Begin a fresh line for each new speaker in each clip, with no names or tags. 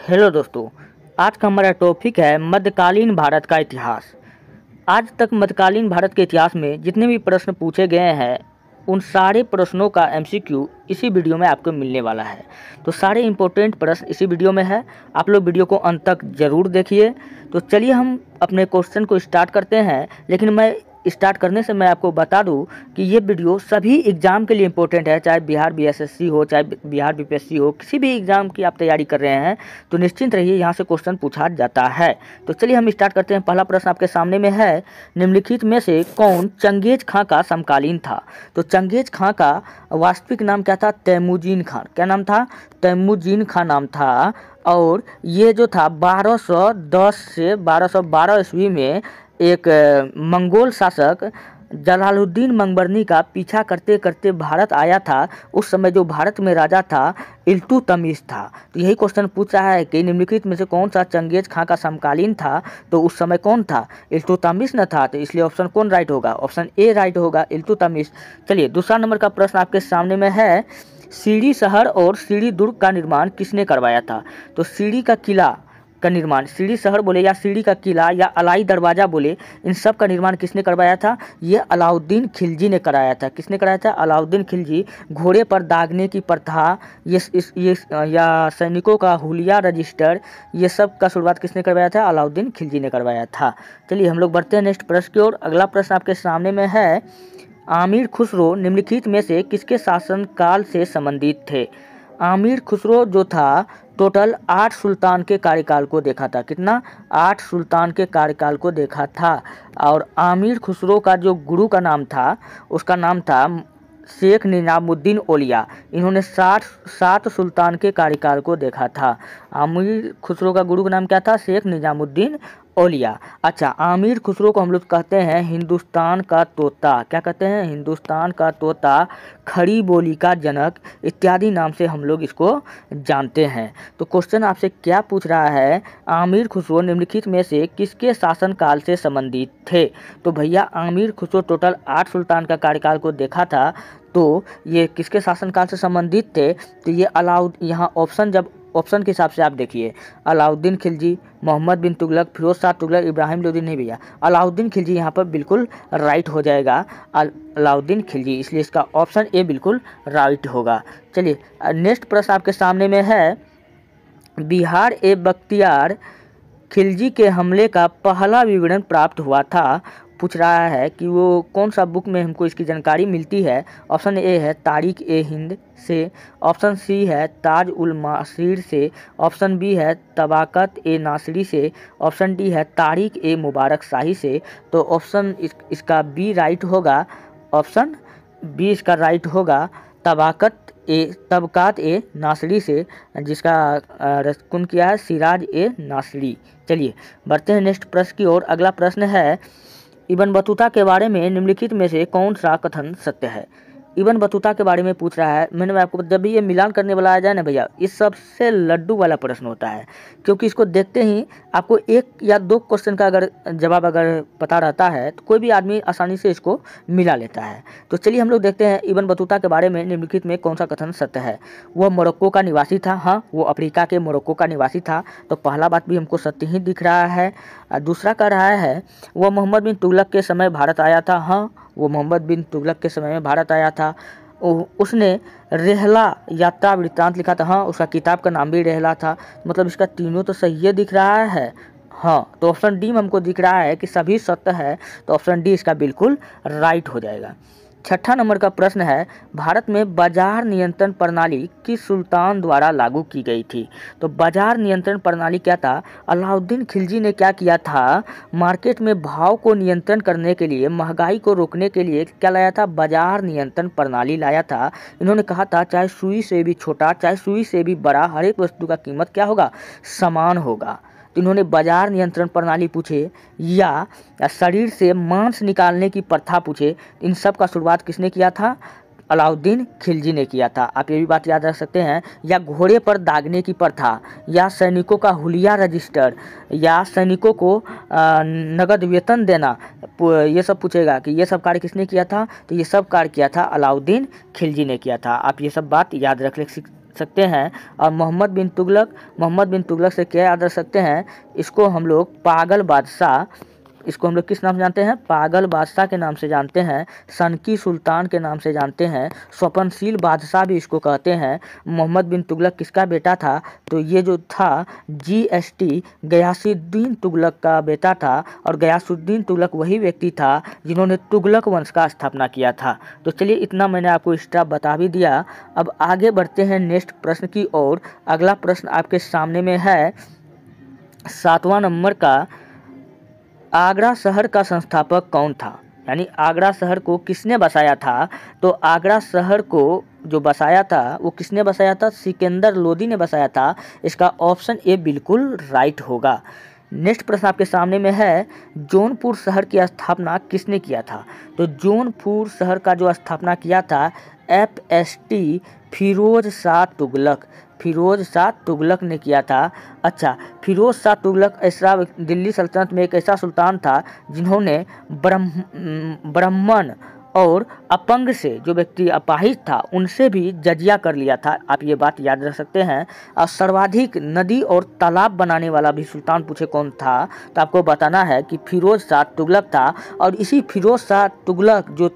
Hello दोस्तों, आज का हमारा टॉपिक है मध्यकालीन भारत का इतिहास। आज तक मध्यकालीन भारत के इतिहास में जितने भी प्रश्न पूछे गए हैं उन सारे प्रश्नों का एमसीक्यू इसी वीडियो में आपको मिलने वाला है। तो सारे इम्पोर्टेंट प्रश्न इसी वीडियो में है, आप लोग वीडियो को अंत तक ज़रूर देखिए। तो चलिए हम अपने क्वेश्चन को स्टार्ट करते हैं, लेकिन मैं स्टार्ट करने से मैं आपको बता दूं कि ये वीडियो सभी एग्ज़ाम के लिए इम्पोर्टेंट है, चाहे बिहार बीएसएससी हो, चाहे बिहार बीपीएससी हो, किसी भी एग्ज़ाम की आप तैयारी कर रहे हैं तो निश्चिंत रहिए, यहाँ से क्वेश्चन पूछा जाता है। तो चलिए हम स्टार्ट करते हैं। पहला प्रश्न आपके सामने में है, निम्नलिखित में से कौन चंगेज खां का समकालीन था? तो चंगेज खां का वास्तविक नाम क्या था? तैमूजीन खां। क्या नाम था? तैमूजीन खां नाम था। और ये जो था 1210 से 1212 ईस्वी में एक मंगोल शासक जलालुद्दीन मंगबरनी का पीछा करते करते भारत आया था। उस समय जो भारत में राजा था इल्तुतमिश था। तो यही क्वेश्चन पूछ रहा है कि निम्नलिखित में से कौन सा चंगेज खां का समकालीन था? तो उस समय कौन था? इल्तुतमिश न था। तो इसलिए ऑप्शन कौन राइट होगा? ऑप्शन ए राइट होगा, इल्तुतमिश। चलिए दूसरा नंबर का प्रश्न आपके सामने में है, सीढ़ी शहर और सीढ़ी दुर्ग का निर्माण किसने करवाया था? तो सीढ़ी का किला का निर्माण, सीढ़ी शहर बोले या सीढ़ी का किला या अलाई दरवाज़ा बोले, इन सब का निर्माण किसने करवाया था? ये अलाउद्दीन खिलजी ने कराया था। किसने कराया था? अलाउद्दीन खिलजी। घोड़े पर दागने की प्रथा, ये या सैनिकों का हुलिया रजिस्टर, ये सब का शुरुआत किसने करवाया था? अलाउद्दीन खिलजी ने करवाया था। चलिए हम लोग बढ़ते हैं नेक्स्ट प्रश्न की ओर। अगला प्रश्न आपके सामने में है, आमिर खुसरो निम्नलिखित में से किसके शासनकाल से संबंधित थे? आमिर खुसरो जो था टोटल 8 सुल्तान के कार्यकाल को देखा था। कितना? 8 सुल्तान के कार्यकाल को देखा था। और आमिर खुसरो का जो गुरु का नाम था उसका नाम था शेख निजामुद्दीन औलिया। इन्होंने 7 सुल्तान के कार्यकाल को देखा था। आमिर खुसरो का गुरु का नाम क्या था? शेख निजामुद्दीन औलिया। अच्छा, आमिर खुसरो को हम लोग कहते हैं हिंदुस्तान का तोता। क्या कहते हैं? हिंदुस्तान का तोता, खड़ी बोली का जनक इत्यादि नाम से हम लोग इसको जानते हैं। तो क्वेश्चन आपसे क्या पूछ रहा है, आमिर खुसरो निम्नलिखित में से किसके शासनकाल से संबंधित थे? तो भैया आमिर खुसरो टोटल 8 सुल्तान का कार्यकाल को देखा था। तो ये किसके शासनकाल से संबंधित थे? तो ये यहाँ ऑप्शन के हिसाब से आप देखिए, अलाउद्दीन खिलजी, मोहम्मद बिन तुगलक, फिरोज शाह तुगलक, इब्राहिम लोदी। नहीं भैया, अलाउद्दीन खिलजी यहाँ पर बिल्कुल राइट हो जाएगा, अलाउद्दीन खिलजी। इसलिए इसका ऑप्शन ए बिल्कुल राइट होगा। चलिए नेक्स्ट प्रश्न आपके सामने में है, बिहार ए बख्तियार खिलजी के हमले का पहला विवरण प्राप्त हुआ था। पूछ रहा है कि वो कौन सा बुक में हमको इसकी जानकारी मिलती है। ऑप्शन ए है तारीख ए हिंद से, ऑप्शन सी है ताज उल मासीर से, ऑप्शन बी है तबाकत ए नासरी से, ऑप्शन डी है तारीख ए मुबारक शाही से। तो ऑप्शन इसका बी राइट होगा। ऑप्शन बी इसका राइट होगा, तबकात ए नासरी से, जिसका रचकुन किया है सिराज ए नासरी। चलिए बढ़ते हैं नेक्स्ट प्रश्न की ओर। अगला प्रश्न है, इब्न बतूता के बारे में निम्नलिखित में से कौन सा कथन सत्य है? इब्न बतूता के बारे में पूछ रहा है। मैंने आपको जब भी ये मिलान करने वाला आ जाए ना भैया, इस सबसे लड्डू वाला प्रश्न होता है, क्योंकि इसको देखते ही आपको 1 या 2 क्वेश्चन का अगर जवाब अगर पता रहता है तो कोई भी आदमी आसानी से इसको मिला लेता है। तो चलिए हम लोग देखते हैं इब्न बतूता के बारे में निम्नलिखित में कौन सा कथन सत्य है। वह मोरक्को का निवासी था। हाँ, वो अफ्रीका के मोरक्को का निवासी था। तो पहला बात भी हमको सत्य ही दिख रहा है। दूसरा कह रहा है वह मोहम्मद बिन तुगलक के समय भारत आया था। हाँ, वो मोहम्मद बिन तुगलक के समय में भारत आया था। उसने रेहला यात्रा वृत्तांत लिखा था। हाँ, उसका किताब का नाम भी रेहला था। मतलब इसका तीनों तो सही दिख रहा है। हाँ, तो ऑप्शन डी में हमको दिख रहा है कि सभी सत्य है। तो ऑप्शन डी इसका बिल्कुल राइट हो जाएगा। छठा नंबर का प्रश्न है, भारत में बाजार नियंत्रण प्रणाली किस सुल्तान द्वारा लागू की गई थी? तो बाजार नियंत्रण प्रणाली क्या था? अलाउद्दीन खिलजी ने क्या किया था, मार्केट में भाव को नियंत्रण करने के लिए, महंगाई को रोकने के लिए क्या लाया था? बाजार नियंत्रण प्रणाली लाया था। इन्होंने कहा था चाहे सुई से भी छोटा चाहे सुई से भी बड़ा, हर एक वस्तु का कीमत क्या होगा? समान होगा। तो इन्होंने बाजार नियंत्रण प्रणाली पूछे या शरीर से मांस निकालने की प्रथा पूछे, इन सब का शुरुआत किसने किया था? अलाउद्दीन खिलजी ने किया था। आप ये भी बात याद रख सकते हैं। या घोड़े पर दागने की प्रथा, या सैनिकों का हुलिया रजिस्टर, या सैनिकों को नगद वेतन देना, ये सब पूछेगा कि ये सब कार्य किसने किया था? तो ये सब कार्य किया था अलाउद्दीन खिलजी ने किया था। आप ये सब बात याद रख सकते हैं। और मोहम्मद बिन तुगलक से क्या याद रख सकते हैं, इसको हम लोग पागल बादशाह, इसको हम लोग किस नाम से जानते हैं, पागल बादशाह के नाम से जानते हैं, सनकी सुल्तान के नाम से जानते हैं, स्वप्नशील बादशाह भी इसको कहते हैं। मोहम्मद बिन तुगलक किसका बेटा था, तो ये जो था GST गयासुद्दीन तुगलक का बेटा था। और गयासुद्दीन तुगलक वही व्यक्ति था जिन्होंने तुगलक वंश का स्थापना किया था। तो चलिए इतना मैंने आपको एक्स्ट्रा बता भी दिया। अब आगे बढ़ते हैं नेक्स्ट प्रश्न की ओर। अगला प्रश्न आपके सामने में है 7वां नंबर का, आगरा शहर का संस्थापक कौन था, यानी आगरा शहर को किसने बसाया था। तो आगरा शहर को जो बसाया था वो किसने बसाया था, सिकंदर लोदी ने बसाया था। इसका ऑप्शन ए बिल्कुल राइट होगा। नेक्स्ट प्रश्न आपके सामने में है, जौनपुर शहर की स्थापना किसने किया था। तो जौनपुर शहर का जो स्थापना किया था FST फिरोज शाह तुगलक ने किया था। अच्छा, फिरोज शाह तुगलक ऐसा दिल्ली सल्तनत में एक ऐसा सुल्तान था जिन्होंने ब्राह्मण और अपंग से, जो व्यक्ति अपाहिज था, उनसे भी जजिया कर लिया था। आप ये बात याद रख सकते हैं। और सर्वाधिक नदी और तालाब बनाने वाला भी सुल्तान पूछे कौन था, तो आपको बताना है कि फिरोज शाह तुगलक था। और इसी फिरोज शाह तुगलक जो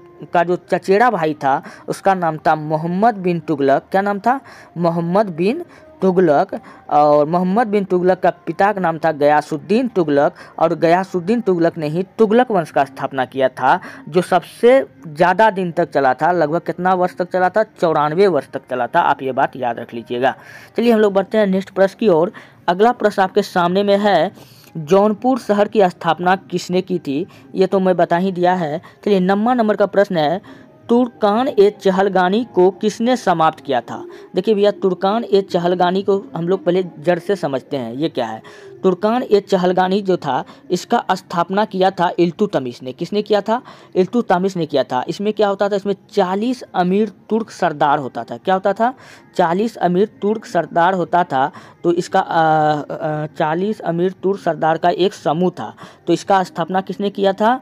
चचेरा भाई था उसका नाम था मोहम्मद बिन तुगलक। क्या नाम था, मोहम्मद बिन तुगलक। और मोहम्मद बिन तुगलक का पिता का नाम था गयासुद्दीन तुगलक। और गयासुद्दीन तुगलक ने ही तुगलक वंश का स्थापना किया था, जो सबसे ज़्यादा दिन तक चला था। लगभग कितना वर्ष तक चला था, 94 वर्ष तक चला था। आप ये बात याद रख लीजिएगा। चलिए हम लोग बढ़ते हैं नेक्स्ट प्रश्न की ओर। अगला प्रश्न आपके सामने में है, जौनपुर शहर की स्थापना किसने की थी। ये तो मैं बता ही दिया है। चलिए 9वां नंबर का प्रश्न है, तुर्कान-ए-चहलगानी को किसने समाप्त किया था। देखिए भैया, तुर्कान-ए-चहलगानी को हम लोग पहले जड़ से समझते हैं, ये क्या है। तुर्कान-ए-चहलगानी जो था, इसका स्थापना किया था इल्तुतमिश ने। किसने किया था, इल्तुतमिश ने किया था। इसमें क्या होता था, इसमें 40 अमीर तुर्क सरदार होता था। क्या होता था, 40 अमीर तुर्क सरदार होता था। तो इसका 40 अमीर तुर्क सरदार का एक समूह था। तो इसका स्थापना किसने किया था,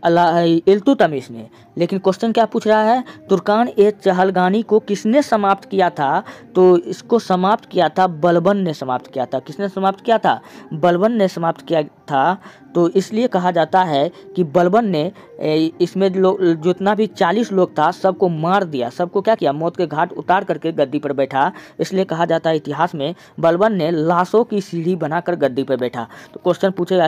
इल्तुतमिश ने। लेकिन क्वेश्चन क्या पूछ रहा है, तुर्कान-ए-चहलगानी को किसने समाप्त किया था। तो इसको समाप्त किया था बलबन ने समाप्त किया था। किसने समाप्त किया था, बलबन ने समाप्त किया था। तो इसलिए कहा जाता है कि बलबन ने इसमें जितना भी 40 लोग था सबको मार दिया, सबको क्या किया, मौत के घाट उतार करके गद्दी पर बैठा। इसलिए कहा जाता है इतिहास में, बलबन ने लाशों की सीढ़ी बनाकर गद्दी पर बैठा। तो क्वेश्चन पूछेगा,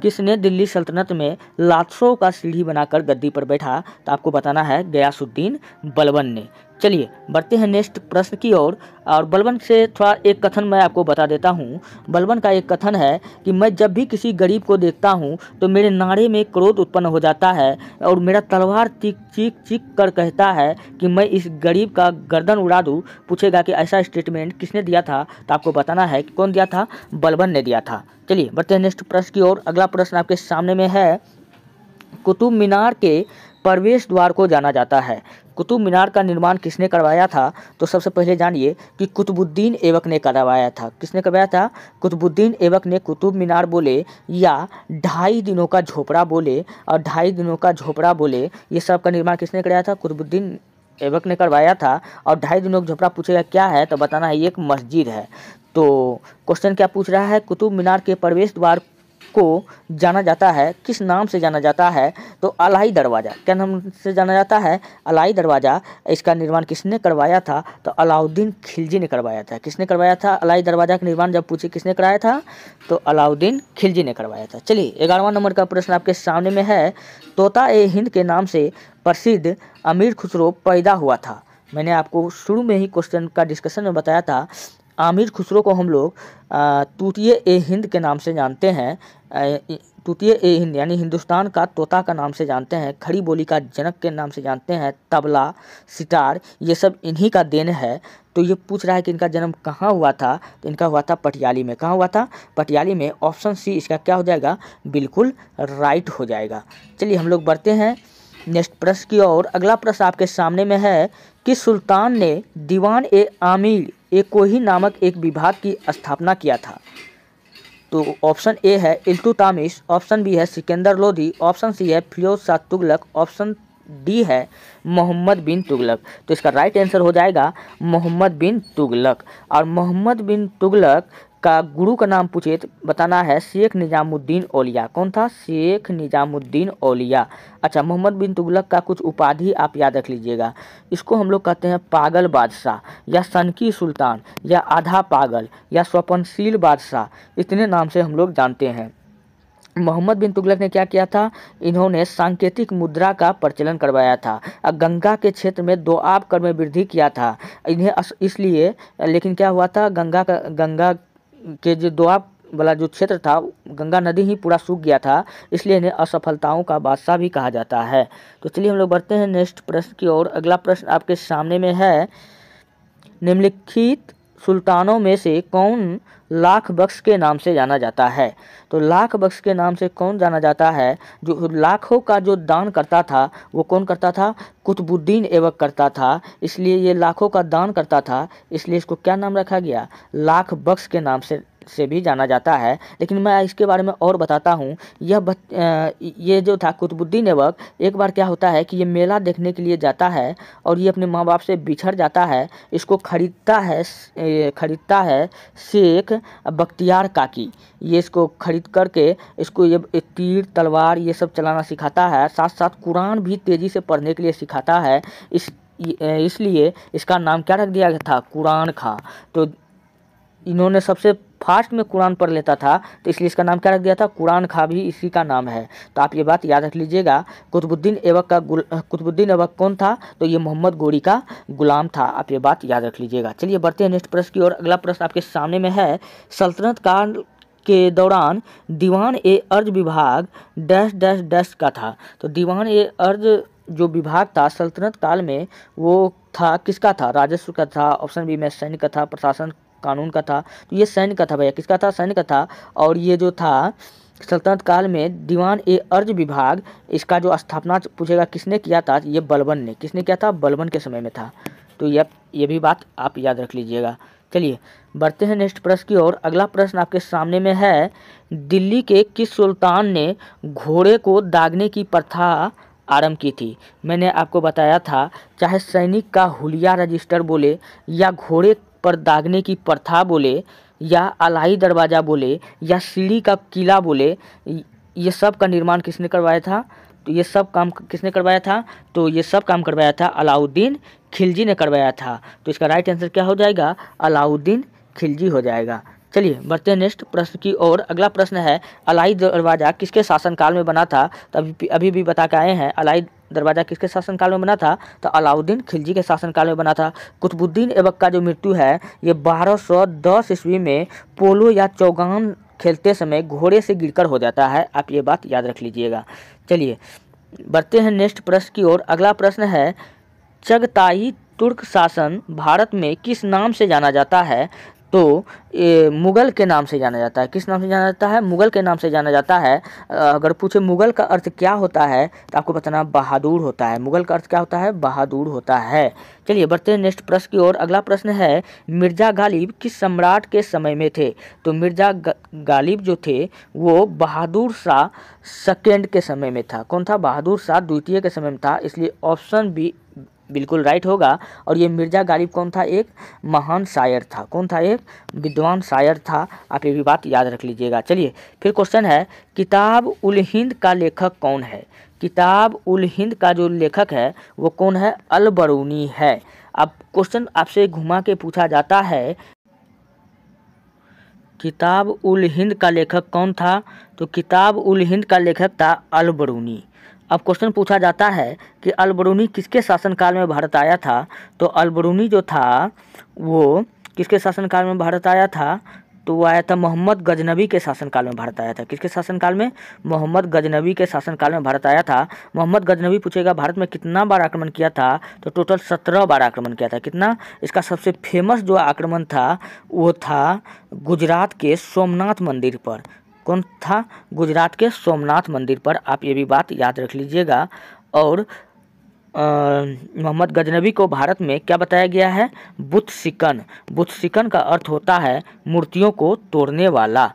किसने दिल्ली सल्तनत में लाशों का सीढ़ी बनाकर गद्दी पर बैठा। तो आपको बताना है गयासुद्दीन बलबन ने। चलिए बढ़ते हैं नेक्स्ट प्रश्न की ओर। और बलबन से थोड़ा एक कथन मैं आपको बता देता हूँ। बलबन का एक कथन है कि मैं जब भी किसी गरीब को देखता हूँ तो मेरे नाड़े में क्रोध उत्पन्न हो जाता है और मेरा तलवार चीख कर कहता है कि मैं इस गरीब का गर्दन उड़ा दूँ। पूछेगा कि ऐसा स्टेटमेंट किसने दिया था, तो आपको बताना है कि कौन दिया था, बलबन ने दिया था। चलिए बढ़ते हैं नेक्स्ट प्रश्न की ओर। अगला प्रश्न आपके सामने में है, कुतुब मीनार के प्रवेश द्वार को जाना जाता है। कुतुब मीनार का निर्माण किसने करवाया था। तो सबसे पहले जानिए कि कुतुबुद्दीन ऐबक ने करवाया था। किसने करवाया था, कुतुबुद्दीन ऐबक ने कुतुब मीनार बोले या 2.5 दिनों का झोपड़ा बोले, और 2.5 दिनों का झोपड़ा बोले, ये सब का निर्माण किसने कराया था, कुतुबुद्दीन ऐबक ने करवाया था। और 2.5 दिनों का झोपड़ा पूछेगा क्या है, तो बताना है ये एक मस्जिद है। तो क्वेश्चन क्या पूछ रहा है, कुतुब मीनार के प्रवेश द्वार को जाना जाता है, किस नाम से जाना जाता है, तो अलाई दरवाज़ा। क्या नाम से जाना जाता है, अलाई दरवाज़ा। इसका निर्माण किसने करवाया था, तो अलाउद्दीन खिलजी ने करवाया था। किसने करवाया था, अलाई दरवाज़ा का निर्माण जब पूछे किसने कराया था, तो अलाउद्दीन खिलजी ने करवाया था। चलिए 11वां नंबर का प्रश्न आपके सामने में है, तोता-ए-हिंद के नाम से प्रसिद्ध अमीर खुसरो पैदा हुआ था। मैंने आपको शुरू में ही क्वेश्चन का डिस्कशन में बताया था, आमिर खुसरो को हम लोग तूतिए-ए-हिंद के नाम से जानते हैं। तूतिए-ए-हिंद यानी हिंदुस्तान का तोता का नाम से जानते हैं। खड़ी बोली का जनक के नाम से जानते हैं। तबला, सितार, ये सब इन्हीं का देन है। तो ये पूछ रहा है कि इनका जन्म कहाँ हुआ था, तो इनका हुआ था पटियाली में। कहाँ हुआ था, पटियाली में। ऑप्शन सी इसका क्या हो जाएगा, बिल्कुल राइट हो जाएगा। चलिए हम लोग बढ़ते हैं नेक्स्ट प्रश्न की ओर। अगला प्रश्न आपके सामने में है कि सुल्तान ने दीवान-ए-आमीर कोही नामक एक विभाग की स्थापना किया था। तो ऑप्शन ए है इल्तुतमिश, ऑप्शन बी है सिकंदर लोदी, ऑप्शन सी है फिरोज शाह तुगलक, ऑप्शन डी है मोहम्मद बिन तुगलक। तो इसका राइट आंसर हो जाएगा मोहम्मद बिन तुगलक। और मोहम्मद बिन तुगलक का गुरु का नाम पूछे तो बताना है शेख निजामुद्दीन औलिया। कौन था? शेख निजामुद्दीन औलिया। अच्छा, मोहम्मद बिन तुगलक का कुछ उपाधि आप याद रख लीजिएगा। इसको हम लोग कहते हैं पागल बादशाह, या सनकी सुल्तान, या आधा पागल, या स्वप्नशील बादशाह, इतने नाम से हम लोग जानते हैं। मोहम्मद बिन तुगलक ने क्या किया था? इन्होंने सांकेतिक मुद्रा का प्रचलन करवाया था। गंगा के क्षेत्र में दोआब कर में वृद्धि किया था इन्हें इसलिए। लेकिन क्या हुआ था? गंगा के जो दोआब वाला जो क्षेत्र था, गंगा नदी ही पूरा सूख गया था, इसलिए इन्हें असफलताओं का बादशाह भी कहा जाता है। तो चलिए हम लोग बढ़ते हैं नेक्स्ट प्रश्न की ओर। अगला प्रश्न आपके सामने में है, निम्नलिखित सुल्तानों में से कौन लाख बख्श के नाम से जाना जाता है? तो लाख बख्श के नाम से कौन जाना जाता है? जो लाखों का जो दान करता था वो कौन करता था? कुतुबुद्दीन ऐबक करता था, इसलिए ये लाखों का दान करता था, इसलिए इसको क्या नाम रखा गया? लाख बख्श के नाम से भी जाना जाता है। लेकिन मैं इसके बारे में और बताता हूँ। ये जो था कुतुबुद्दीन ऐबक, एक बार क्या होता है कि ये मेला देखने के लिए जाता है और ये अपने माँ बाप से बिछड़ जाता है। इसको खरीदता है शेख बख्तियार काकी। ये इसको खरीद करके इसको ये तीर तलवार ये सब चलाना सिखाता है, साथ साथ कुरान भी तेज़ी से पढ़ने के लिए सिखाता है। इसलिए इसका नाम क्या रख दिया गया था? कुरान खां। तो इन्होंने सबसे फास्ट में कुरान पढ़ लेता था, तो इसलिए इसका नाम क्या रख दिया था? कुरान खां भी इसी का नाम है। तो आप ये बात याद रख लीजिएगा। कुतुबुद्दीन ऐबक कौन था? तो ये मोहम्मद गोरी का गुलाम था। आप ये बात याद रख लीजिएगा। चलिए बढ़ते हैं नेक्स्ट प्रश्न की ओर। अगला प्रश्न आपके सामने में है, सल्तनत काल के दौरान दीवान ए अर्ज विभाग डैश डैश डैश का था। तो दीवान ए अर्ज जो विभाग था सल्तनत काल में, वो था किसका था? राजस्व का था, ऑप्शन बी में सैन्य का था, प्रशासन कानून का था। तो ये सैन्य का था भैया। किसका था? सैन्य का था। और ये जो था सल्तनत काल में दीवान ए अर्ज विभाग, इसका जो स्थापना पूछेगा किसने किया था? ये बलबन ने। किसने किया था? बलबन के समय में था। तो ये भी बात आप याद रख लीजिएगा। चलिए बढ़ते हैं नेक्स्ट प्रश्न की ओर। अगला प्रश्न आपके सामने में है, दिल्ली के किस सुल्तान ने घोड़े को दागने की प्रथा आरंभ की थी? मैंने आपको बताया था, चाहे सैनिक का हुलिया रजिस्टर बोले, या घोड़े पर दागने की प्रथा बोले, या अलाई दरवाज़ा बोले, या सीढ़ी का किला बोले, ये सब का निर्माण किसने करवाया था? तो ये सब काम किसने करवाया था? तो ये सब काम करवाया था अलाउद्दीन खिलजी ने करवाया था। तो इसका राइट आंसर क्या हो जाएगा? अलाउद्दीन खिलजी हो जाएगा। चलिए बढ़ते हैं नेक्स्ट प्रश्न की ओर। अगला प्रश्न है, अलाई दरवाज़ा किसके शासनकाल में बना था? तो अभी भी बता के आए हैं, अलाई दरवाज़ा किसके शासनकाल में बना था? तो अलाउद्दीन खिलजी के शासनकाल में बना था। कुतुबुद्दीन ऐबक का जो मृत्यु है ये 1210 ईस्वी में पोलो या चौगान खेलते समय घोड़े से गिरकर हो जाता है। आप ये बात याद रख लीजिएगा। चलिए बढ़ते हैं नेक्स्ट प्रश्न की ओर। अगला प्रश्न है, चगताई तुर्क शासन भारत में किस नाम से जाना जाता है? तो मुग़ल के नाम से जाना जाता है। किस नाम से जाना जाता है? मुग़ल के नाम से जाना जाता है। अगर पूछे मुग़ल का अर्थ क्या होता है तो आपको बताना बहादुर होता है। मुग़ल का अर्थ क्या होता है? बहादुर होता है। चलिए बढ़ते हैं नेक्स्ट प्रश्न की ओर। अगला प्रश्न है, मिर्ज़ा गालिब किस सम्राट के समय में थे? तो मिर्ज़ा गालिब जो थे वो बहादुर शाह सेकेंड के समय में था। कौन था? बहादुर शाह द्वितीय के समय में था, इसलिए ऑप्शन बी बिल्कुल राइट होगा। और ये मिर्ज़ा गालिब कौन था? एक महान शायर था। कौन था? एक विद्वान शायर था। आप ये भी बात याद रख लीजिएगा। चलिए फिर क्वेश्चन है, किताब उल हिंद का लेखक कौन है? किताब उल हिंद का जो लेखक है वो कौन है? अल बरूनी है। अब क्वेश्चन आपसे घुमा के पूछा जाता है, किताब उल हिंद का लेखक कौन था? तो किताब उल हिंद का लेखक था अल बरूनी। अब क्वेश्चन पूछा जाता है कि अल बरूनी किसके शासनकाल में भारत आया था? तो अल बरूनी जो था वो किसके शासनकाल में भारत आया था? तो वो आया था मोहम्मद गजनबी के शासनकाल में भारत आया था। किसके शासनकाल में? मोहम्मद गजनबी के शासनकाल में भारत आया था। मोहम्मद गजनबी पूछेगा भारत में कितना बार आक्रमण किया था? तो टोटल 17 बार आक्रमण किया था। कितना? इसका सबसे फेमस जो आक्रमण था वो था गुजरात के सोमनाथ मंदिर पर। कौन था? गुजरात के सोमनाथ मंदिर पर। आप ये भी बात याद रख लीजिएगा। और मोहम्मद गजनबी को भारत में क्या बताया गया है? बुत सिकन। बुत सिकन का अर्थ होता है मूर्तियों को तोड़ने वाला।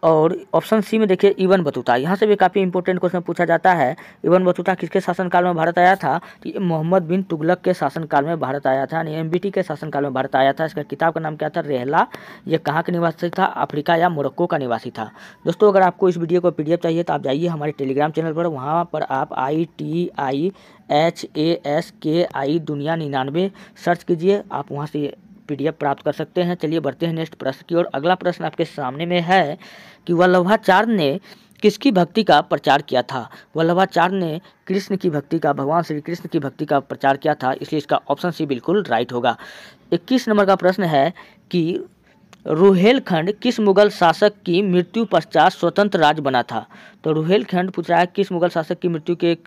और ऑप्शन सी में देखिए इब्न बतूता, यहाँ से भी काफ़ी इंपॉर्टेंट क्वेश्चन पूछा जाता है। इब्न बतूता किसके शासनकाल में भारत आया था? तो ये मोहम्मद बिन तुगलक के शासनकाल में भारत आया था, यानी एमबीटी के शासनकाल में भारत आया था। इसका किताब का नाम क्या था? रहला। ये कहाँ का निवासी था? अफ्रीका या मोरक्को का निवासी था। दोस्तों अगर आपको इस वीडियो को PDF चाहिए तो आप जाइए हमारे टेलीग्राम चैनल पर, वहाँ पर आप ITIHASKI दुनिया 99 सर्च कीजिए, आप वहाँ से PDF प्राप्त कर सकते हैं। चलिए बढ़ते हैं नेक्स्ट प्रश्न की ओर। अगला प्रश्न आपके सामने में है कि वल्लभाचार्य ने किसकी भक्ति का प्रचार किया था? वल्लभाचार्य ने कृष्ण की भक्ति का, भगवान श्री कृष्ण की भक्ति का प्रचार किया था, इसलिए इसका ऑप्शन सी बिल्कुल राइट होगा। 21 नंबर का प्रश्न है कि रुहेलखंड किस मुगल शासक की मृत्यु पश्चात स्वतंत्र राज्य बना था? तो रुहेलखंड पूछ रहा है किस मुगल शासक की मृत्यु के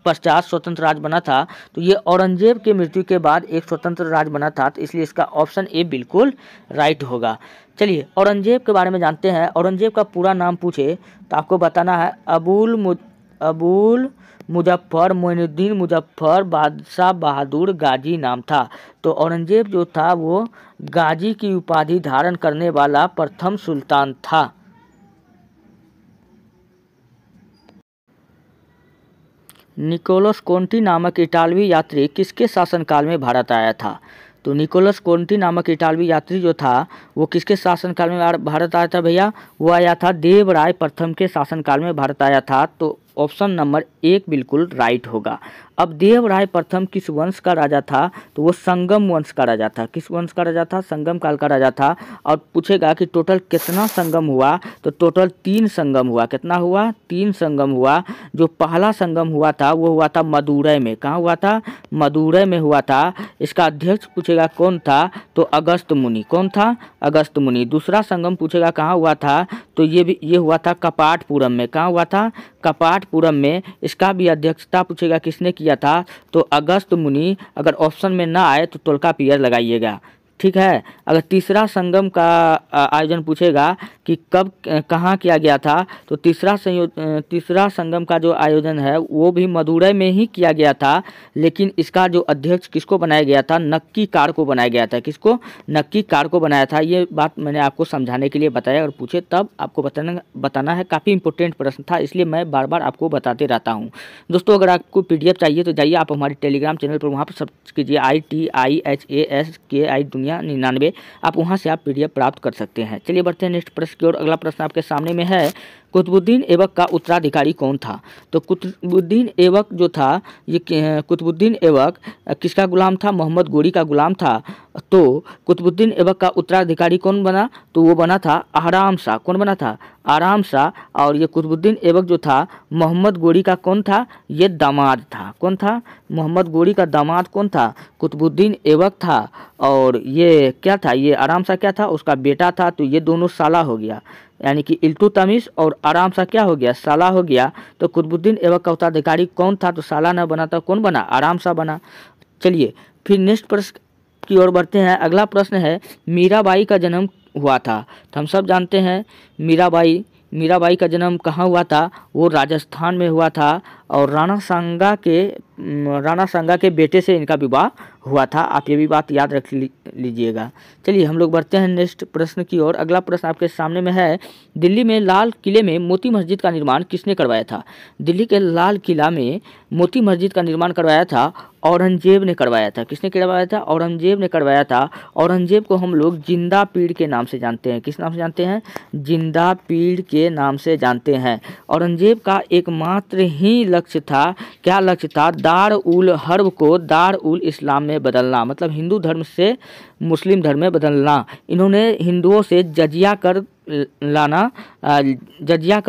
पश्चात स्वतंत्र राज्य बना था? तो ये औरंगजेब के मृत्यु के बाद एक स्वतंत्र राज्य बना था, तो इसलिए इसका ऑप्शन ए बिल्कुल राइट होगा। चलिए औरंगजेब के बारे में जानते हैं। औरंगजेब का पूरा नाम पूछे तो आपको बताना है अबुल मुजफ्फर मोइनुद्दीन मुजफ्फर बादशाह बहादुर गाजी नाम था। तो औरंगजेब जो था वो गाजी की उपाधि धारण करने वाला प्रथम सुल्तान था। निकोलस कोंटी नामक इटालवी यात्री किसके शासनकाल में भारत आया था? तो निकोलस कोंटी नामक इटालवी यात्री जो था वो किसके शासनकाल में भारत आया था भैया? वो आया था देवराय प्रथम के शासनकाल में भारत आया था। तो ऑप्शन नंबर 1 बिल्कुल राइट होगा। अब देवराय प्रथम किस वंश का राजा था? तो वो संगम वंश का राजा था। किस वंश का राजा था? संगम काल का राजा था। और पूछेगा कि टोटल कितना संगम हुआ? तो टोटल 3 संगम हुआ। कितना हुआ? 3 संगम हुआ। जो पहला संगम हुआ था वो हुआ था मदुरै में। कहाँ हुआ था? मदुरै में हुआ था। इसका अध्यक्ष पूछेगा कौन था? तो अगस्त मुनि। कौन था? अगस्त मुनि। दूसरा संगम पूछेगा कहाँ हुआ था? तो ये हुआ था कपाटपुरम में। कहाँ हुआ था? कपाटपुरम में। इसका भी अध्यक्षता पूछेगा किसने किया था? तो अगस्त मुनि। अगर ऑप्शन में ना आए तो तोल्कापियर लगाइएगा, ठीक है। अगर तीसरा संगम का आयोजन पूछेगा कि कब कहाँ किया गया था? तो तीसरा संगम का जो आयोजन है वो भी मदुरै में ही किया गया था, लेकिन इसका जो अध्यक्ष किसको बनाया गया था? नक्कीकार को बनाया गया था। किसको? नक्कीकार को बनाया था। ये बात मैंने आपको समझाने के लिए बताया, और पूछे तब आपको बताना है। काफ़ी इंपॉर्टेंट प्रश्न था, इसलिए मैं बार बार आपको बताते रहता हूँ। दोस्तों अगर आपको PDF चाहिए तो जाइए आप हमारे टेलीग्राम चैनल पर, वहाँ पर सर्च कीजिए ITIHASKI दुनिया 99, आप वहां से आप PDF प्राप्त कर सकते हैं। चलिए बढ़ते हैं नेक्स्ट प्रश्न की ओर। अगला प्रश्न आपके सामने में है कुतुबुद्दीन ऐबक का उत्तराधिकारी कौन था? तो कुतुबुद्दीन ऐबक जो था ये कुतुबुद्दीन ऐबक किसका गुलाम था? मोहम्मद गोरी का गुलाम था। तो कुतुबुद्दीन ऐबक का उत्तराधिकारी कौन बना? तो वो बना था आराम शाह। कौन बना था? आराम शाह। और ये कुतुबुद्दीन ऐबक जो था मोहम्मद गोरी का कौन था? ये दामाद था। कौन था? मोहम्मद गोरी का दामाद कौन था? कुतुबुद्दीन ऐबक था। और ये क्या था? ये आराम शाह क्या था? उसका बेटा था। तो ये दोनों साला हो गया, यानी कि इल्तुतमिश और आराम शाह क्या हो गया? साला हो गया। तो कुतुबुद्दीन ऐबक का उत्तराधिकारी कौन था? तो साला न बना था, कौन बना? आराम शाह बना। चलिए फिर नेक्स्ट प्रश्न की ओर बढ़ते हैं। अगला प्रश्न है मीराबाई का जन्म हुआ था। तो हम सब जानते हैं मीराबाई का जन्म कहाँ हुआ था? वो राजस्थान में हुआ था। और राणा सांगा के बेटे से इनका विवाह हुआ था। आप ये भी बात याद रख लीजिएगा। चलिए हम लोग बढ़ते हैं नेक्स्ट प्रश्न की ओर। अगला प्रश्न आपके सामने में है दिल्ली में लाल किले में मोती मस्जिद का निर्माण किसने करवाया था? दिल्ली के लाल किला में मोती मस्जिद का निर्माण करवाया था औरंगजेब ने करवाया था। किसने करवाया था? औरंगजेब ने करवाया था। औरंगजेब को हम लोग जिंदा पीर के नाम से जानते हैं। किस नाम से जानते हैं? जिंदा पीर के नाम से जानते हैं। औरंगजेब का एकमात्र ही लक्ष्य था, क्या लक्ष्य था? दार उल हर्ब को दार उल इस्लाम में बदलना, मतलब हिंदू धर्म से मुस्लिम धर्म में बदलना। इन्होंने हिंदुओं से जजिया कर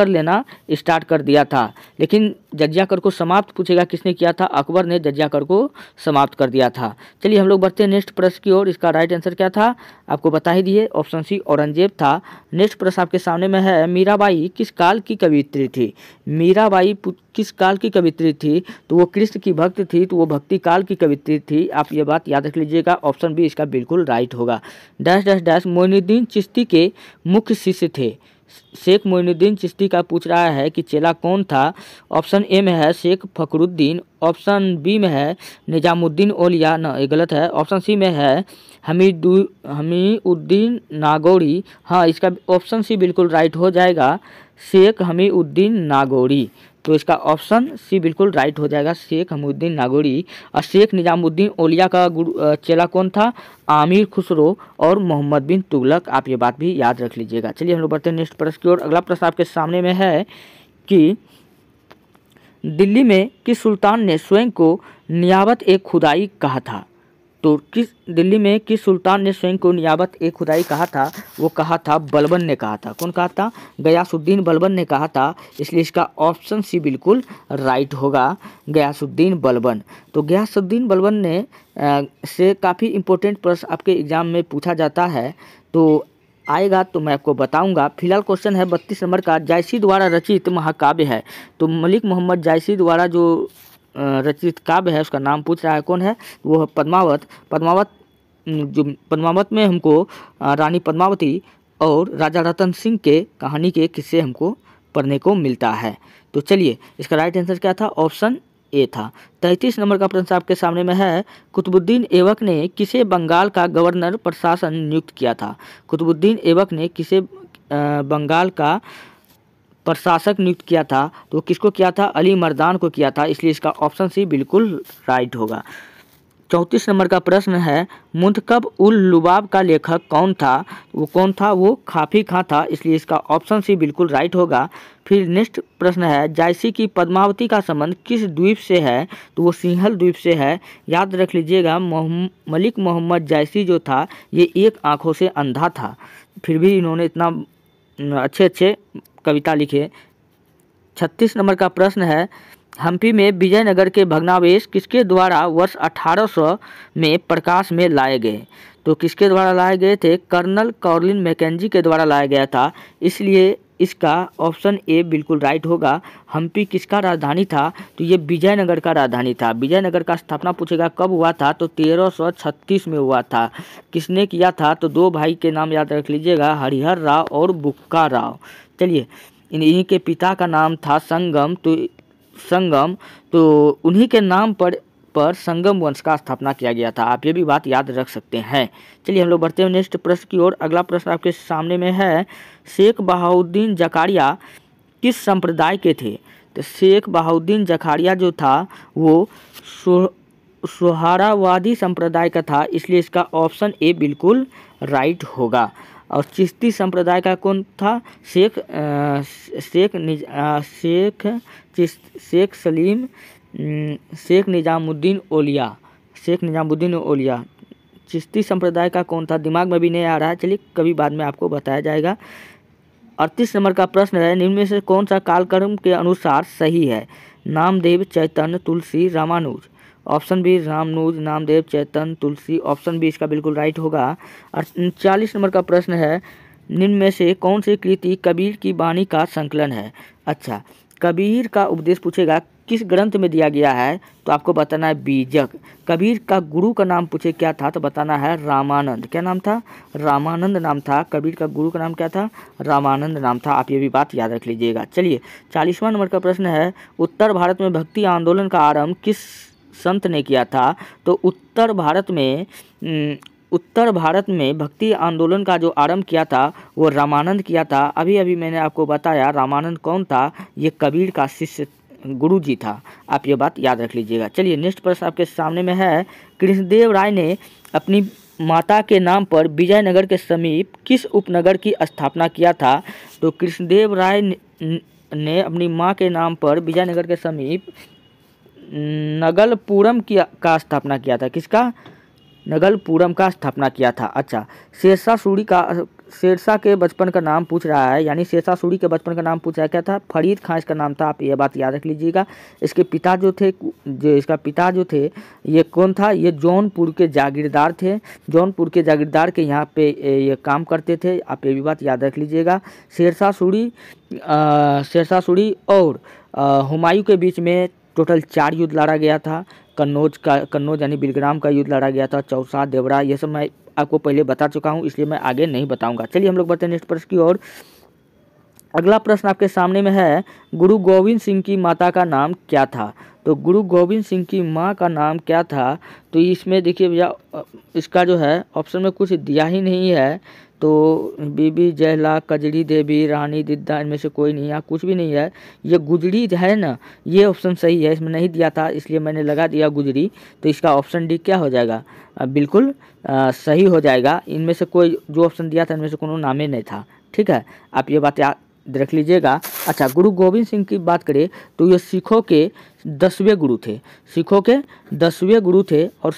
लेना स्टार्ट कर दिया था। लेकिन जजिया कर को समाप्त पूछेगा किसने किया था? अकबर ने जजिया कर को समाप्त कर दिया था। चलिए हम लोग बढ़ते हैं नेक्स्ट प्रश्न की ओर। इसका राइट आंसर क्या था? आपको बता ही दिए, ऑप्शन सी औरंगजेब था। नेक्स्ट प्रश्न आपके सामने में है मीराबाई किस काल की कवियत्री थी? मीराबाई किस काल की कवियत्री थी? तो वो कृष्ण की भक्त थी, तो वो भक्ति काल की कवियत्री थी। आप ये बात याद रख लीजिएगा। ऑप्शन बी इसका बिल्कुल राइट होगा। Dash dash dash Moinuddin Chishti के मुख्य शिष्य थे। शेख मोइनुद्दीन चिश्ती का पूछ रहा है कि चेला कौन था। ऑप्शन ए में है शेख फखरुद्दीन, ऑप्शन बी में है निजामुद्दीन औलिया, न ये गलत है। ऑप्शन सी में है हमीउद्दीन नागौरी। हाँ, इसका ऑप्शन सी बिल्कुल राइट हो जाएगा, शेख हमीउद्दीन नागौरी। तो इसका ऑप्शन सी बिल्कुल राइट हो जाएगा, शेख हमीउद्दीन नागौरी। और शेख निजामुद्दीन औलिया का चेला कौन था? आमिर खुसरो और मोहम्मद बिन तुगलक। आप ये बात भी याद रख लीजिएगा। चलिए हम लोग बढ़ते हैं नेक्स्ट प्रश्न की ओर। अगला प्रश्न आपके सामने में है कि दिल्ली में किस सुल्तान ने स्वयं को नियाबत ए खुदाई कहा था? तो दिल्ली में किस सुल्तान ने स्वयं को नियाबत ए खुदाई कहा था? वो कहा था बलबन ने कहा था। कौन कहा था? गयासुद्दीन बलबन ने कहा था। इसलिए इसका ऑप्शन सी बिल्कुल राइट होगा, गयासुद्दीन बलबन। तो गयासुद्दीन बलबन ने से काफ़ी इम्पोर्टेंट प्रश्न आपके एग्जाम में पूछा जाता है, तो आएगा तो मैं आपको बताऊंगा। फिलहाल क्वेश्चन है 32 नंबर का, जायसी द्वारा रचित महाकाव्य है। तो मलिक मोहम्मद जायसी द्वारा जो रचित काव्य है उसका नाम पूछ रहा है। कौन है? वो है पद्मावत। जो पद्मावत में हमको रानी पद्मावती और राजा रतन सिंह के कहानी के किस्से हमको पढ़ने को मिलता है। तो चलिए इसका राइट आंसर क्या था? ऑप्शन ए था। 33 नंबर का प्रश्न आपके सामने में है, कुतुबुद्दीन ऐबक ने किसे बंगाल का गवर्नर प्रशासन नियुक्त किया था? कुतुबुद्दीन ऐबक ने किसे बंगाल का प्रशासक नियुक्त किया था? तो किसको किया था? अली मर्दान को किया था। इसलिए इसका ऑप्शन सी बिल्कुल राइट होगा। 34 नंबर का प्रश्न है, मुंतखब उल लुबाब का लेखक कौन था? वो कौन था? वो काफ़ी खां था। इसलिए इसका ऑप्शन सी बिल्कुल राइट होगा। फिर नेक्स्ट प्रश्न है, जायसी की पद्मावती का संबंध किस द्वीप से है? तो वो सिंहल द्वीप से है। याद रख लीजिएगा, मलिक मोहम्मद जायसी जो था ये एक आँखों से अंधा था, फिर भी इन्होंने इतना अच्छे कविता लिखे। 36 नंबर का प्रश्न है, हम्पी में विजयनगर के भग्नावशेष किसके द्वारा वर्ष 1800 में प्रकाश में लाए गए? तो किसके द्वारा लाए गए थे? कर्नल कॉर्लिन मैकेंजी के द्वारा लाया गया था। इसलिए इसका ऑप्शन ए बिल्कुल राइट होगा। हम्पी किसका राजधानी था? तो ये विजयनगर का राजधानी था। विजयनगर का स्थापना पूछेगा कब हुआ था? तो 1336 में हुआ था। किसने किया था? तो दो भाई के नाम याद रख लीजिएगा, हरिहर राव और बुक्का राव। चलिए, इन्हीं के पिता का नाम था संगम, तो उन्हीं के नाम पर संगम वंश का स्थापना किया गया था। आप ये भी बात याद रख सकते हैं। चलिए हम लोग बढ़ते हैं नेक्स्ट प्रश्न की ओर। अगला प्रश्न आपके सामने में है, शेख बहाउद्दीन जकारिया किस संप्रदाय के थे? तो शेख बहाउद्दीन जकारिया जो था वो सोहरावादी संप्रदाय का था। इसलिए इसका ऑप्शन ए बिल्कुल राइट होगा। और चिश्ती संप्रदाय का कौन था? शेख निजामुद्दीन औलिया। चिश्ती संप्रदाय का कौन था? दिमाग में भी नहीं आ रहा है, चलिए कभी बाद में आपको बताया जाएगा। 38 नंबर का प्रश्न है, निम्न में से कौन सा कालक्रम के अनुसार सही है? नामदेव, चैतन्य, तुलसी, रामानुज। ऑप्शन बी रामानुज, नामदेव, चैतन्य, तुलसी। ऑप्शन बी इसका बिल्कुल राइट होगा। और 40 नंबर का प्रश्न है, निम्न में से कौन सी कृति कबीर की वाणी का संकलन है? अच्छा, कबीर का उपदेश पूछेगा किस ग्रंथ में दिया गया है? तो आपको बताना है बीजक। कबीर का गुरु का नाम पूछे क्या था? तो बताना है रामानंद। क्या नाम था? रामानंद नाम था। कबीर का गुरु का नाम क्या था? रामानंद नाम था। आप ये भी बात याद रख लीजिएगा। चलिए 40वां नंबर का प्रश्न है, उत्तर भारत में भक्ति आंदोलन का आरंभ किस संत ने किया था? तो उत्तर भारत में भक्ति आंदोलन का जो आरंभ किया था वो रामानंद किया था। अभी मैंने आपको बताया रामानंद कौन था? ये कबीर का शिष्य गुरु जी था। आप ये बात याद रख लीजिएगा। चलिए नेक्स्ट प्रश्न आपके सामने में है, कृष्णदेव राय ने अपनी माता के नाम पर विजयनगर के समीप किस उपनगर की स्थापना किया था? तो कृष्णदेव राय ने अपनी माँ के नाम पर विजयनगर के समीप नगलपुरम का स्थापना किया था। किसका? नगलपुरम का स्थापना किया था। अच्छा, शेरशाह के बचपन का नाम पूछ रहा है, यानी शेरशाह सूरी के बचपन का नाम पूछ रहा है। क्या था? फरीद खां इसका नाम था। आप ये बात याद रख लीजिएगा। इसका पिता जो थे ये कौन था? ये जौनपुर के जागीरदार थे। जौनपुर के जागीरदार के यहाँ पे ये काम करते थे। आप ये भी बात याद रख लीजिएगा। शेरशाह सूरी और हुमायूं के बीच में टोटल 4 युद्ध लड़ा गया था। कन्नौज यानी बिलग्राम का युद्ध लड़ा गया था। चौसा, देवरा, ये सब मैं आपको पहले बता चुका हूँ, इसलिए मैं आगे नहीं बताऊंगा। चलिए हम लोग बढ़ते हैं नेक्स्ट प्रश्न की ओर। अगला प्रश्न आपके सामने में है, गुरु गोविंद सिंह की माता का नाम क्या था। तो गुरु गोविंद सिंह की माँ का नाम क्या था, तो इसमें देखिए भैया इसका जो है ऑप्शन में कुछ दिया ही नहीं है। तो बीबी जयला, कजरी देवी, रानी दिद्दा, इनमें से कोई नहीं है, कुछ भी नहीं है। ये गुजरी है ना, ये ऑप्शन सही है, इसमें नहीं दिया था इसलिए मैंने लगा दिया गुजरी। तो इसका ऑप्शन डी क्या हो जाएगा, बिल्कुल सही हो जाएगा। इनमें से कोई जो ऑप्शन दिया था इनमें से कोनो नाम ही नहीं था। ठीक है, आप ये बात याद रख लीजिएगा। अच्छा, गुरु गोविंद सिंह की बात करें तो ये सिखों के 10वें गुरु थे, सिखों के 10वें गुरु थे। और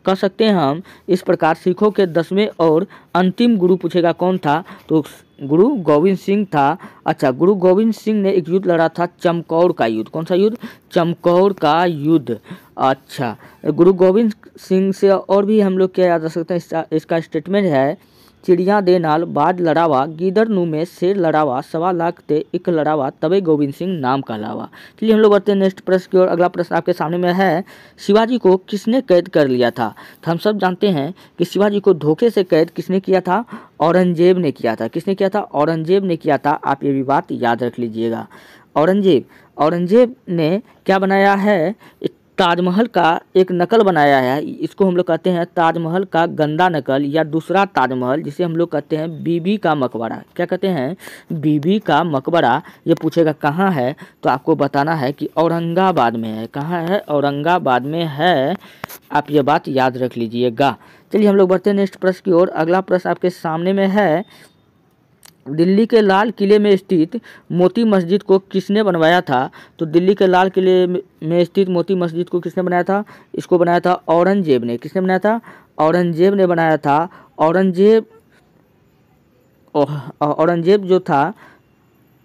कह सकते हैं हम इस प्रकार, सिखों के 10वें और अंतिम गुरु पूछेगा कौन था, तो गुरु गोविंद सिंह था। अच्छा, गुरु गोविंद सिंह ने एक युद्ध लड़ा था, चमकौर का युद्ध। कौन सा युद्ध, चमकौर का युद्ध। अच्छा, गुरु गोविंद सिंह से और भी हम लोग क्या याद रख सकते हैं, इसका स्टेटमेंट है, चिड़िया दे नाल बाज लड़ावा, गीदड़ नु में शेर लड़ावा, 1.25 ते एक लड़ावा, तबे गोविंद सिंह नाम कहलावा। चलिए हम लोग बढ़ते हैं नेक्स्ट प्रश्न की ओर। अगला प्रश्न आपके सामने में है, शिवाजी को किसने कैद कर लिया था। तो हम सब जानते हैं कि शिवाजी को धोखे से कैद किसने किया था, औरंगजेब ने किया था। किसने किया था, औरंगजेब ने किया था। आप ये भी बात याद रख लीजिएगा। औरंगजेब ने क्या बनाया है, ताजमहल का एक नकल बनाया है। इसको हम लोग कहते हैं ताजमहल का गंदा नकल, या दूसरा ताजमहल जिसे हम लोग कहते हैं बीबी का मकबरा। क्या कहते हैं, बीबी का मकबरा। ये पूछेगा कहाँ है, तो आपको बताना है कि औरंगाबाद में है। कहाँ है, औरंगाबाद में है। आप ये बात याद रख लीजिएगा। चलिए हम लोग बढ़ते हैं नेक्स्ट प्रश्न की ओर। अगला प्रश्न आपके सामने में है, दिल्ली के लाल किले में स्थित मोती मस्जिद को किसने बनवाया था। तो दिल्ली के लाल किले में स्थित मोती मस्जिद को किसने बनाया था, इसको बनाया था औरंगजेब ने। किसने बनाया था, औरंगजेब ने बनाया था। औरंगजेब जो था,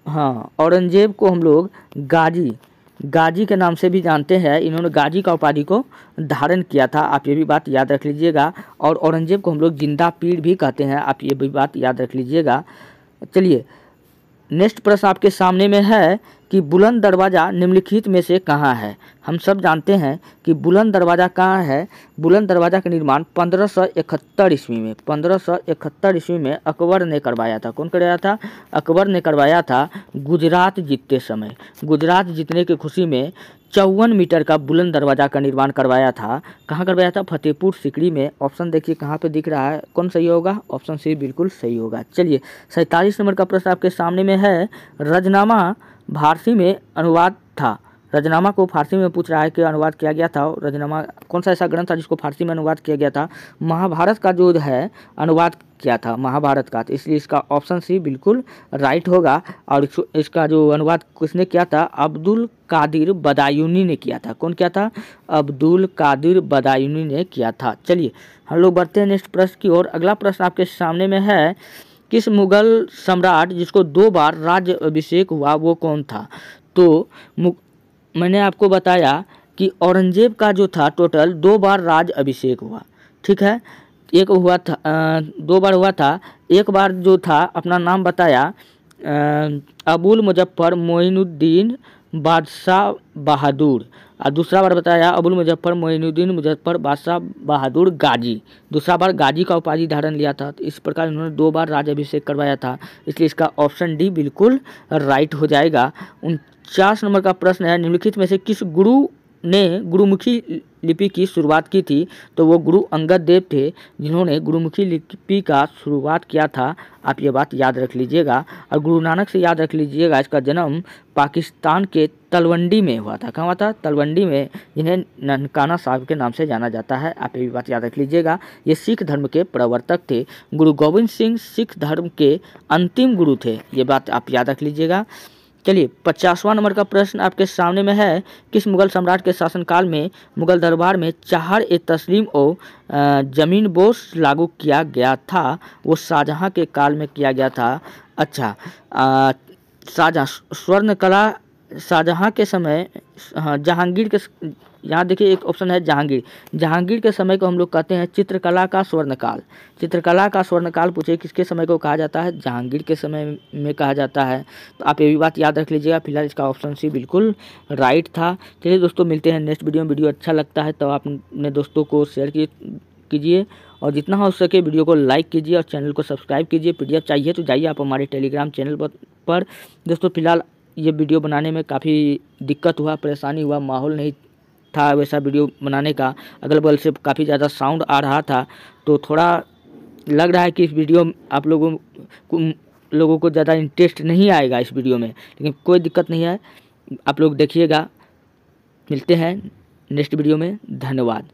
हाँ, औरंगजेब को हम लोग गाजी के नाम से भी जानते हैं। इन्होंने गाजी का उपाधि को धारण किया था। आप ये भी बात याद रख लीजिएगा। और औरंगजेब को हम लोग जिंदा पीर भी कहते हैं। आप ये भी बात याद रख लीजिएगा। चलिए नेक्स्ट प्रश्न आपके सामने में है कि बुलंद दरवाज़ा निम्नलिखित में से कहाँ है। हम सब जानते हैं कि बुलंद दरवाज़ा कहाँ है। बुलंद दरवाज़ा का निर्माण 1571 ईस्वी में 1571 ईस्वी में अकबर ने करवाया था। कौन करवाया था, अकबर ने करवाया था। गुजरात जीतते समय, गुजरात जीतने की खुशी में 54 मीटर का बुलंद दरवाज़ा का निर्माण करवाया था। कहाँ करवाया था, फतेहपुर सीकरी में। ऑप्शन देखिए कहाँ पे दिख रहा है, कौन सही होगा, ऑप्शन सी बिल्कुल सही होगा। चलिए 47 नंबर का प्रश्न आपके सामने में है, रजनामा फारसी में अनुवाद था। रजनामा को फारसी में पूछ रहा है कि अनुवाद किया गया था। रजनामा कौन सा ऐसा ग्रंथ था जिसको फारसी में अनुवाद किया गया था। महाभारत का जो है अनुवाद किया था, महाभारत का। तो इसलिए इसका ऑप्शन सी बिल्कुल राइट होगा। और इसका जो अनुवाद किसने किया था, अब्दुल कादिर बदायूनी ने किया था। कौन किया था, अब्दुल कादिर बदायूनी ने किया था। चलिए हम लोग बढ़ते हैं नेक्स्ट प्रश्न की ओर। अगला प्रश्न आपके सामने में है, किस मुगल सम्राट जिसको 2 बार राज्य अभिषेक हुआ वो कौन था। तो मैंने आपको बताया कि औरंगजेब का जो था टोटल 2 बार राज अभिषेक हुआ। ठीक है, एक हुआ था 2 बार हुआ था। एक बार जो था अपना नाम बताया अबुल मुजफ्फर मोइनुद्दीन बादशाह बहादुर, और दूसरा बार बताया अबुल मुजफ्फर मोइनुद्दीन मुजफ्फर बादशाह बहादुर गाजी। दूसरा बार गाजी का उपाधि धारण लिया था। तो इस प्रकार इन्होंने 2 बार राज अभिषेक करवाया था। इसलिए इसका ऑप्शन डी बिल्कुल राइट हो जाएगा। 49 नंबर का प्रश्न है, निम्नलिखित में से किस गुरु ने गुरुमुखी लिपि की शुरुआत की थी। तो वो गुरु अंगद देव थे जिन्होंने गुरुमुखी लिपि का शुरुआत किया था। आप ये बात याद रख लीजिएगा। और गुरु नानक से याद रख लीजिएगा, इसका जन्म पाकिस्तान के तलवंडी में हुआ था। कहाँ हुआ था, तलवंडी में, जिन्हें ननकाना साहब के नाम से जाना जाता है। आप ये भी बात याद रख लीजिएगा। ये सिख धर्म के प्रवर्तक थे। गुरु गोविंद सिंह सिख धर्म के अंतिम गुरु थे। ये बात आप याद रख लीजिएगा। चलिए 50वां नंबर का प्रश्न आपके सामने में है, किस मुगल सम्राट के शासनकाल में मुगल दरबार में चाहर-ए-तस्लीम और जमीन बोस लागू किया गया था। वो शाहजहाँ के काल में किया गया था। अच्छा, शाहजहाँ स्वर्ण कला शाहजहाँ के समय, हाँ, जहांगीर के, यहाँ देखिए एक ऑप्शन है जहांगीर के समय को हम लोग कहते हैं चित्रकला का स्वर्णकाल। चित्रकला का स्वर्णकाल पूछे किसके समय को कहा जाता है, जहांगीर के समय में कहा जाता है। तो आप ये भी बात याद रख लीजिएगा। फिलहाल इसका ऑप्शन सी बिल्कुल राइट था। चलिए दोस्तों, मिलते हैं नेक्स्ट वीडियो में। वीडियो अच्छा लगता है तो आप अपने दोस्तों को शेयर कीजिए और जितना हो सके वीडियो को लाइक कीजिए और चैनल को सब्सक्राइब कीजिए। PDF चाहिए तो जाइए आप हमारे टेलीग्राम चैनल पर पर दोस्तों फ़िलहाल ये वीडियो बनाने में काफ़ी दिक्कत हुआ, परेशानी हुआ, माहौल नहीं था वैसा वीडियो बनाने का। अगल बगल से काफ़ी ज़्यादा साउंड आ रहा था, तो थोड़ा लग रहा है कि इस वीडियो आप लोगों को ज़्यादा इंटरेस्ट नहीं आएगा इस वीडियो में, लेकिन कोई दिक्कत नहीं है, आप लोग देखिएगा। मिलते हैं नेक्स्ट वीडियो में, धन्यवाद।